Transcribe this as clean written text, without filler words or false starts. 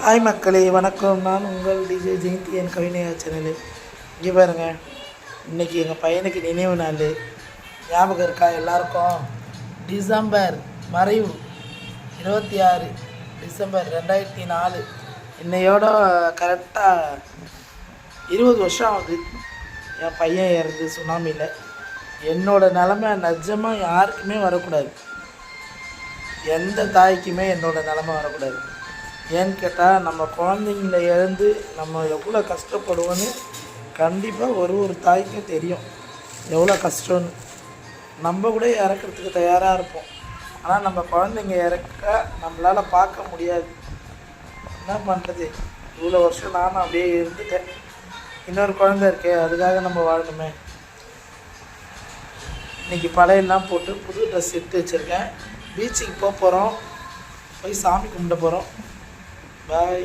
Hi மக்களே, வணக்கம். நான் உங்கள் டிஜே ஜெயந்தி என் கவிதையா சேனலு. இங்கே பாருங்கள், இன்றைக்கி எங்கள் பையனுக்கு நினைவு நாள். ஞாபகம் இருக்கா எல்லாருக்கும்? டிசம்பர் மறைவு 26 டிசம்பர் 2004. இன்னையோட கரெக்டாக 20 வருஷம் ஆகுது என் பையன் இறந்து சுனாமியில். என்னோடய நிலமை நிஜமாக யாருக்குமே வரக்கூடாது, எந்த தாய்க்குமே என்னோடய நிலமை வரக்கூடாது. ஏன்னு கேட்டால், நம்ம குழந்தைங்கள இழந்து நம்ம எவ்வளோ கஷ்டப்படுவோன்னு கண்டிப்பாக ஒரு தாய்க்கும் தெரியும் எவ்வளோ கஷ்டம்னு. நம்ம கூட இறக்கிறதுக்கு தயாராக இருப்போம், ஆனால் நம்ம குழந்தைங்க இறக்க நம்மளால் பார்க்க முடியாது. என்ன பண்ணுறது? இவ்வளோ வருஷம் நானும் அப்படியே இருந்துட்டேன். இன்னொரு குழந்தை இருக்கே, அதுக்காக நம்ம வாழணுமே. இன்றைக்கி பழையெல்லாம் போட்டு புது ட்ரெஸ் எடுத்து வச்சுருக்கேன். பீச்சுக்கு போகிறோம், போய் சாமி கும்பிட போகிறோம். பாய்.